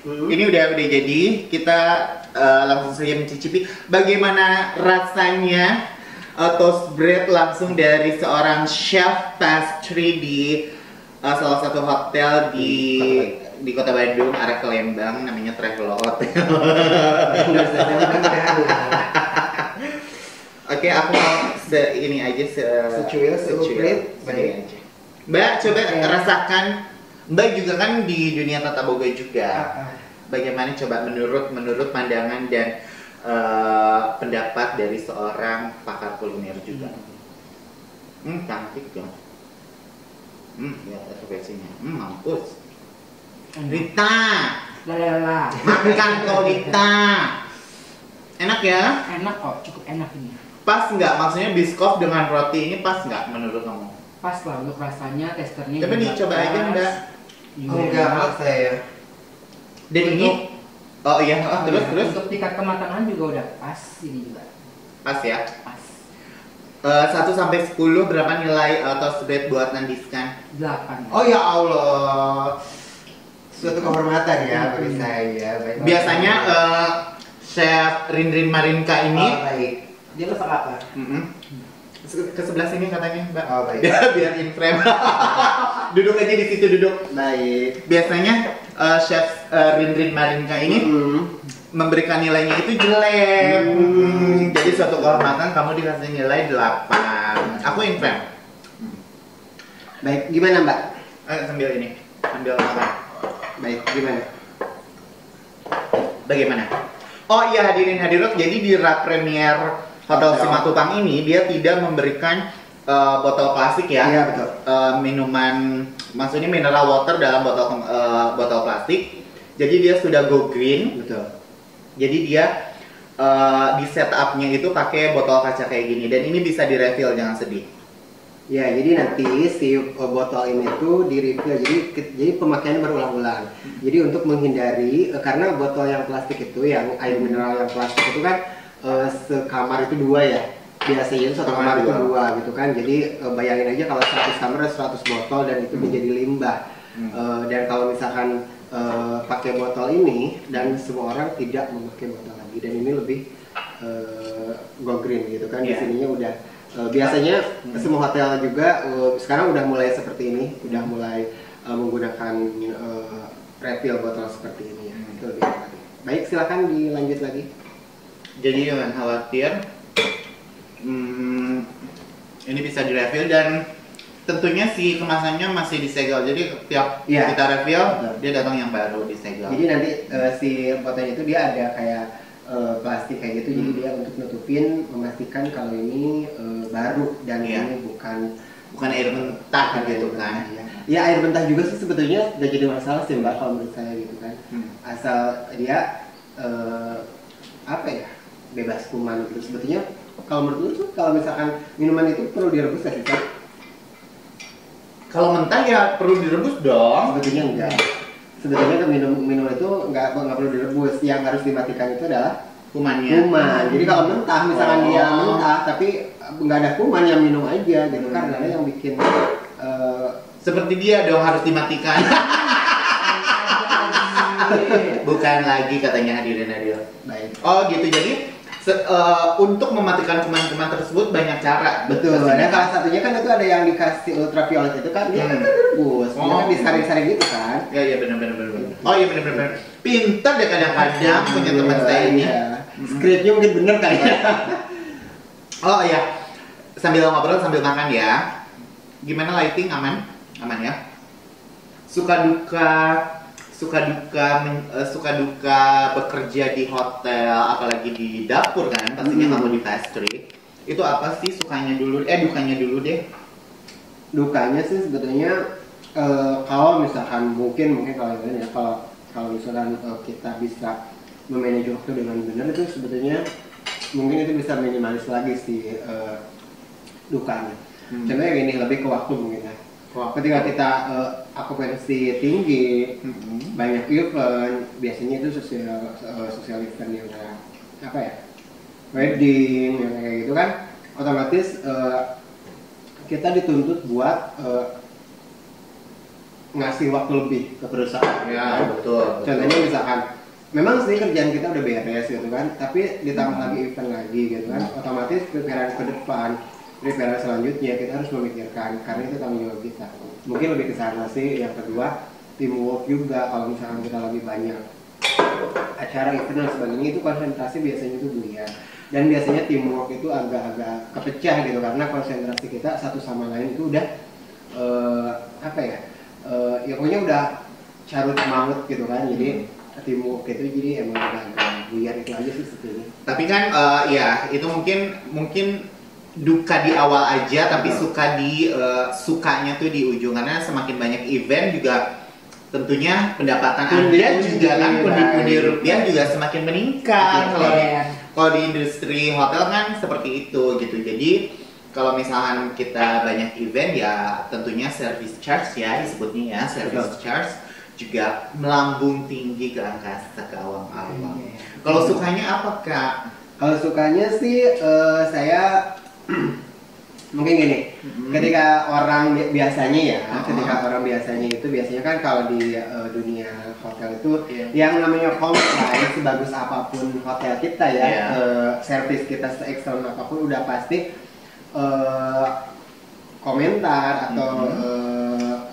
Ini udah jadi. Kita langsung saja mencicipi bagaimana rasanya toast bread langsung dari seorang chef pastry di salah satu hotel di Kota Bandung, arah ke Lembang, namanya Travel Hotel. Oke, aku mau ini aja secuil aja. Mbak, coba rasakan. Mbak juga kan di dunia tata boga juga. Bagaimana coba menurut pandangan dan pendapat dari seorang pakar kuliner juga. Cantik dong. Ya versinya. Mampus. Rita, makan kau Rita. Enak ya? Enak kok, cukup enak ini. Pas nggak? Maksudnya biskof dengan roti ini pas nggak menurut kamu? Pas lah untuk rasanya, testernya. Coba dicoba aja Mbak. Enggak maksa ya. Dan ini, oh iya, terus. Untuk tingkat kematangan juga udah pas ini juga. Pas ya? Pas. 1 sampai 10 berapa nilai toast bread buat Nandiskan? 8. Oh ya Allah. Suatu kehormatan ya bagi saya. Biasanya Chef Rindrin Marinka ini baik. Dia masak apa? ke sebelah sini katanya Mbak. Oh baik. Biar in frame. Duduk aja di situ duduk. Baik. Biasanya Chef Rindrin Marinka ini memberikan nilainya itu jelek. Jadi suatu kehormatan kamu dikasih nilai 8. Aku in frame. Baik, gimana Mbak? Sambil ini, sambil makan. Baik, gimana? Bagaimana? Oh iya hadirin hadirat, jadi di rak premier Hotel Simatupang ini dia tidak memberikan botol plastik ya. Iya betul. Minuman, maksudnya mineral water dalam botol plastik. Jadi dia sudah go green. Betul. Jadi dia di setupnya itu pakai botol kaca kayak gini dan ini bisa di refill, jangan sedih. Ya, jadi nanti si botol ini tuh di refill, jadi pemakaiannya berulang-ulang. Jadi untuk menghindari, karena botol yang plastik itu, yang air mineral yang plastik itu kan sekamar itu 2 ya. Biasanya itu satu kamar itu 2 gitu kan. Jadi bayangin aja kalau 100 kamar 100 botol dan itu menjadi limbah. Dan kalau misalkan pakai botol ini dan semua orang tidak memakai botol lagi, dan ini lebih go green gitu kan. Di sininya udah biasanya semua hotel juga sekarang udah mulai seperti ini, udah mulai menggunakan refill botol seperti ini ya. Itu lebih enak. Baik, silakan dilanjut lagi. Jadi jangan khawatir, ini bisa di refill dan tentunya si kemasannya masih disegel. Jadi tiap kita refill, dia datang yang baru disegel. Jadi nanti si botolnya itu dia ada kayak plastik kayak gitu, jadi dia untuk nutupin, memastikan kalau ini baru dan ini bukan air mentah gitu kan. Ya air mentah juga sih sebetulnya udah jadi masalah sih Mbak kalau menurut saya gitu kan. Asal dia apa ya, bebas kuman gitu. Sebetulnya kalau menurut lu tuh kalau misalkan minuman itu perlu direbus nggak sih Pak? Kalau mentah ya perlu direbus dong. Sebetulnya enggak. Sebetulnya minum itu nggak perlu direbus. Yang harus dimatikan itu adalah kumannya. Kuman. Jadi kalau mentah, misalkan dia mentah tapi nggak ada kuman, yang minum aja gitu kan. Karena yang bikin seperti dia dong harus dimatikan. Bukan lagi katanya hadirin. Baik. Oh gitu, jadi untuk mematikan kuman-kuman tersebut banyak cara. Betul. Dan salah satunya kan itu ada yang dikasih ultraviolet itu kan dia kan direbus, dia kan disaring-saring gitu kan. Iya benar. Oh iya benar. Pintar deh kadang-kadang punya teman saya ini. Skripnya mungkin bener kali ya. Oh iya, sambil ngobrol sambil makan ya. Gimana lighting, aman? Aman ya. Suka duka bekerja di hotel, apalagi di dapur kan, pastinya kamu di pastry. Itu apa sih dukanya dulu deh. Dukanya sih sebetulnya kalau misalkan mungkin kalau ya kalau misalkan kita bisa memanage waktu dengan benar, itu sebetulnya mungkin itu bisa minimalis lagi sih dukanya. Contohnya gini, lebih ke waktu mungkin ya. Ketika kita okupansi tinggi, banyak event, biasanya itu sosial event yang apa ya, wedding yang kayak gitu kan, otomatis kita dituntut buat ngasih waktu lebih ke perusahaan. Ya, betul. Contohnya misalkan, memang sih kerjaan kita udah beres gitu kan, tapi ditambah lagi event lagi gitu kan, otomatis preparan ke depan, preparan selanjutnya kita harus memikirkan karena itu tanggung jawab kita. Mungkin lebih ke sana sih. Yang kedua, teamwork juga. Kalau misalkan kita lebih banyak acara event dan sebagainya, itu konsentrasi biasanya itu buyar. Dan biasanya teamwork itu agak-agak kepecah gitu karena konsentrasi kita satu sama lain itu udah apa ya? Ya pokoknya udah carut maut gitu kan. Jadi teamwork itu jadi emang agak buyar, itu aja sih sebetulnya. Tapi kan ya itu mungkin duka di awal aja, tapi suka di sukanya tuh di ujung, karena semakin banyak event juga tentunya pendapatan Anda juga kan, pundi-pundi rupiah juga semakin meningkat. Kalau di industri hotel kan seperti itu gitu. Jadi kalau misalkan kita banyak event ya tentunya service charge ya disebutnya ya, service charge juga melambung tinggi ke angkasa, ke awang-awang. Kalau sukanya apa Kak? Kalau sukanya sih saya mungkin gini, ketika orang biasanya ya, ketika orang biasanya itu biasanya kan kalau di dunia hotel itu yang namanya komplain, sebagus apapun hotel kita ya, service kita se-excellent apapun udah pasti komentar atau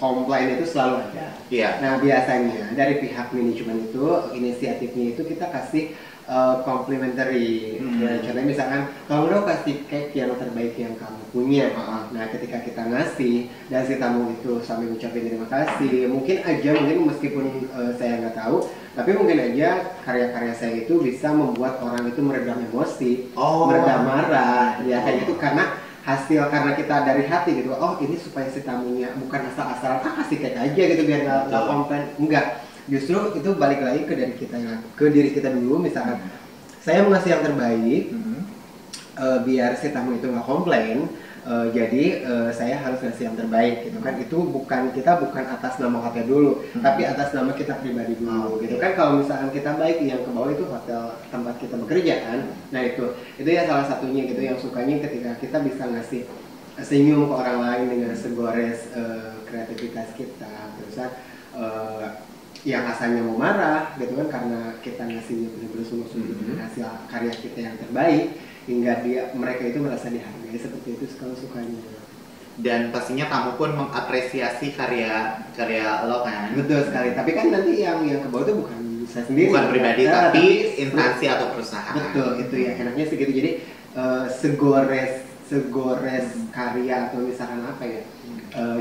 komplain itu selalu ada. Nah biasanya dari pihak manajemen itu inisiatifnya itu kita kasih complimentary. Ya, contohnya misalkan kalau udah kasih cake yang terbaik yang kamu punya. Nah ketika kita ngasih dan si tamu itu sambil ucapin terima kasih, mungkin meskipun saya nggak tahu, tapi mungkin aja karya-karya saya itu bisa membuat orang itu meredam emosi, meredam marah, ya kayak gitu, karena kita dari hati gitu. Oh ini supaya si tamunya bukan asal-asalan kasih cake aja gitu biar nggak komplain, enggak. Justru itu balik lagi ke diri kita dulu. Misalkan saya mengasih yang terbaik, biar si tamu itu nggak komplain, jadi saya harus ngasih yang terbaik gitu kan. Itu kita bukan atas nama hotel dulu, tapi atas nama kita pribadi dulu gitu kan. Kalau misalkan kita baik, yang ke bawah itu hotel tempat kita bekerja kan. Nah itu ya salah satunya gitu yang sukanya ketika kita bisa ngasih senyum ke orang lain dengan segores kreativitas kita. Terusan yang asalnya mau marah gitu kan, karena kita ngasihnya benar-benar sungguh-sungguh dengan hasil karya kita yang terbaik, hingga mereka itu merasa dihargai. Seperti itu kalau sukanya. Dan pastinya tamu pun mengapresiasi karya lo kan. Betul sekali. Tapi kan nanti yang ke bawah itu bukan saya sendiri, bukan pribadi, tapi instansi atau perusahaan. Betul, itu ya enaknya segitu. Jadi segores karya atau misalkan apa ya,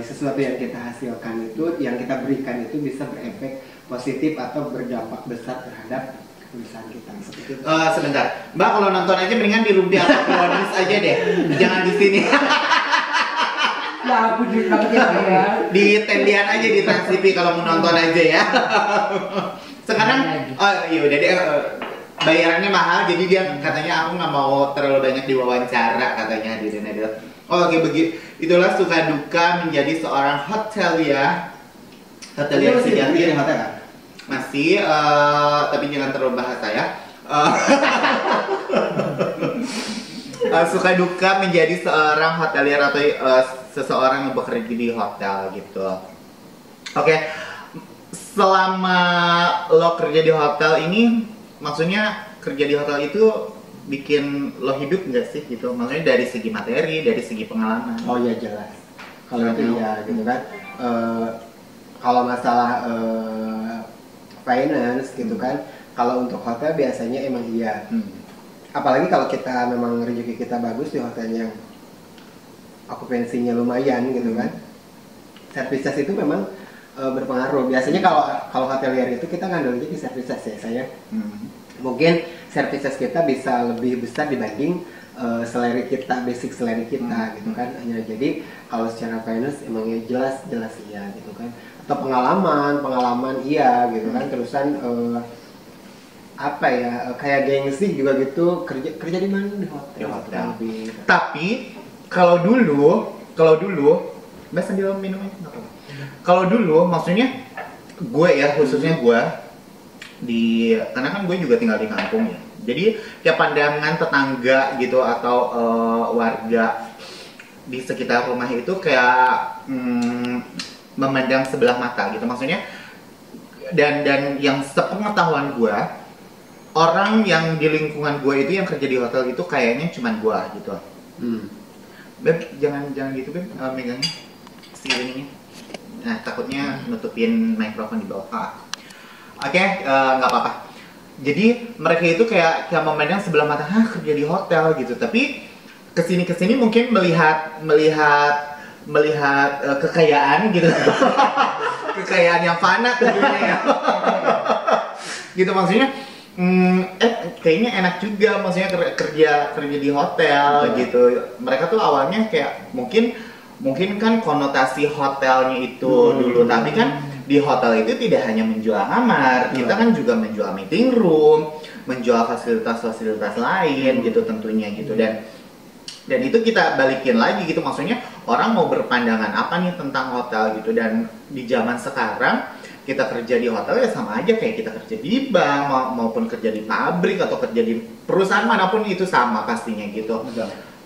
sesuatu yang kita hasilkan itu, yang kita berikan itu bisa berefek positif atau berdampak besar terhadap perusahaan kita. Seperti itu. Sebentar, Mbak, kalau nonton aja mendingan di Rumpi atau Kronis aja deh, jangan di sini. Ya aku juga ya. Di tendian aja di Trans TV kalau mau nonton aja ya. Sekarang, iya udah deh. Bayarannya mahal, jadi dia katanya aku nggak mau terlalu banyak diwawancara katanya di Denedel. Oke, begitu. Itulah suka duka menjadi seorang hotelier sejati. Masih, tapi jangan terlalu bahasa ya. Suka duka menjadi seorang hotelier atau seseorang yang bekerja di hotel gitu. Oke, selama lo kerja di hotel ini, maksudnya kerja di hotel itu bikin lo hidup nggak sih gitu? Maksudnya dari segi materi, dari segi pengalaman. Oh ya jelas. Kalau itu ya gitu kan. Kalau masalah finance gitu kan, kalau untuk hotel biasanya emang iya. Apalagi kalau kita memang rezeki kita bagus di hotelnya yang okupansinya lumayan gitu kan. Services itu memang berpengaruh. Biasanya kalau hotelier itu kita ngandelnya di services ya saya. Mungkin services kita bisa lebih besar dibanding salary kita, basic salary kita gitu kan. Jadi kalau secara finance emangnya jelas iya gitu kan. Atau pengalaman iya gitu kan. Terusan apa ya, kayak gengsi juga gitu, kerja di mana, di hotel. Tapi kalau dulu Mbak sambil minum aja nggak apa-apa. Kalau dulu maksudnya gue ya, khususnya gue karena kan gue juga tinggal di kampung ya, jadi tiap pandangan tetangga gitu atau warga di sekitar rumah itu kayak memandang sebelah mata gitu, maksudnya. Dan yang sepengetahuan gue, orang yang di lingkungan gue itu yang kerja di hotel itu kayaknya cuman gue gitu. Beb, jangan gitu Beb, megangnya si ini. Nah, takutnya nutupin mikrofon di bawah. Oke, nggak apa-apa. Jadi mereka itu kayak memandang sebelah mata, kerja di hotel gitu. Tapi kesini mungkin melihat kekayaan gitu. Kekayaan yang fana tentunya ya. Gitu maksudnya. Kayaknya enak juga, maksudnya kerja di hotel gitu. Mereka tuh awalnya kayak mungkin kan konotasi hotelnya itu dulu, tapi kan di hotel itu tidak hanya menjual kamar, kita kan juga menjual meeting room, menjual fasilitas-fasilitas lain gitu tentunya gitu. Dan itu kita balikin lagi gitu, maksudnya orang mau berpandangan apa nih tentang hotel gitu. Dan di zaman sekarang kita kerja di hotel ya sama aja kayak kita kerja di bank maupun kerja di pabrik atau kerja di perusahaan manapun, itu sama pastinya gitu.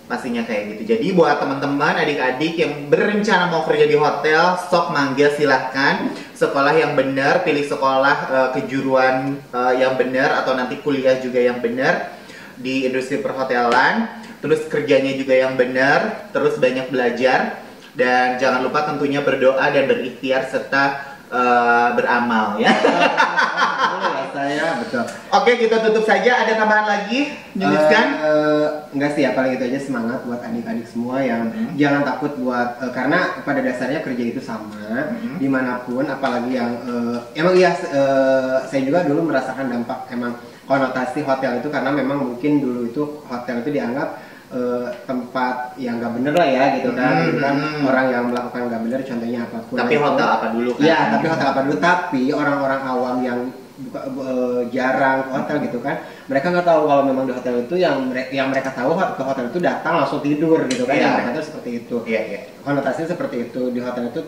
Pastinya kayak gitu. Jadi buat teman-teman, adik-adik yang berencana mau kerja di hotel, sok manggil silahkan. Sekolah yang benar, pilih sekolah kejuruan yang benar, atau nanti kuliah juga yang benar di industri perhotelan. Terus kerjanya juga yang benar, terus banyak belajar, dan jangan lupa tentunya berdoa dan berikhtiar serta beramal ya. Saya betul. Oke, kita tutup saja. Ada tambahan lagi, Jeniskan? Enggak sih, paling itu aja, semangat buat adik-adik semua yang jangan takut buat karena pada dasarnya kerja itu sama dimanapun, apalagi yang emang ya saya juga dulu merasakan dampak emang konotasi hotel itu, karena memang mungkin dulu itu hotel itu dianggap tempat yang nggak bener lah ya gitu kan, orang yang melakukan nggak bener, contohnya apapun. Tapi hotel apa dulu kan? Ya, tapi hotel apa dulu. Tapi orang-orang awam yang jarang ke hotel gitu kan, mereka nggak tahu kalau memang di hotel itu yang mereka tahu ke hotel itu datang langsung tidur gitu kan, yang mereka tuh seperti itu. Konotasinya seperti itu. Di hotel itu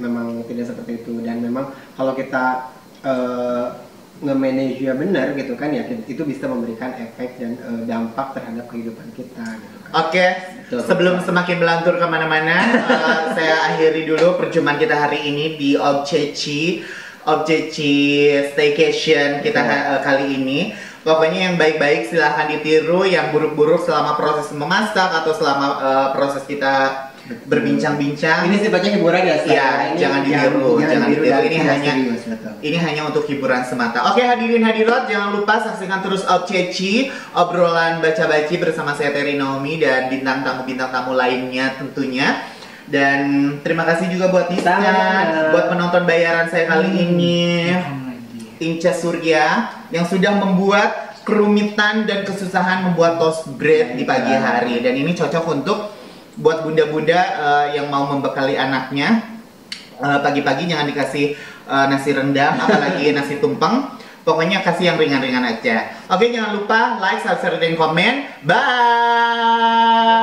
memang tidak seperti itu. Dan memang kalau kita nge-manage benar gitu kan ya, itu bisa memberikan efek dan dampak terhadap kehidupan kita gitu kan. Oke, sebelum semakin melantur kemana-mana, saya akhiri dulu perjumpaan kita hari ini di Objeci Staycation kita kali ini. Pokoknya yang baik-baik silahkan ditiru, yang buruk-buruk selama proses memasak atau selama proses kita berbincang-bincang. Ini sifatnya hiburan ya, iya, jangan ditiru. Ini hanya untuk hiburan semata. Oke, hadirin hadirat, jangan lupa saksikan terus Objeci, obrolan baca-baci bersama saya Terry Naomi dan bintang tamu lainnya tentunya. Dan terima kasih juga buat Nisa, buat penonton bayaran saya kali ini, Inca Surya, yang sudah membuat kerumitan dan kesusahan membuat toast bread di pagi hari. Dan ini cocok untuk buat bunda-bunda yang mau membekali anaknya pagi-pagi. Jangan dikasih nasi rendang, apalagi nasi tumpeng. Pokoknya kasih yang ringan-ringan aja. Oke, jangan lupa like, subscribe, dan komen. Bye.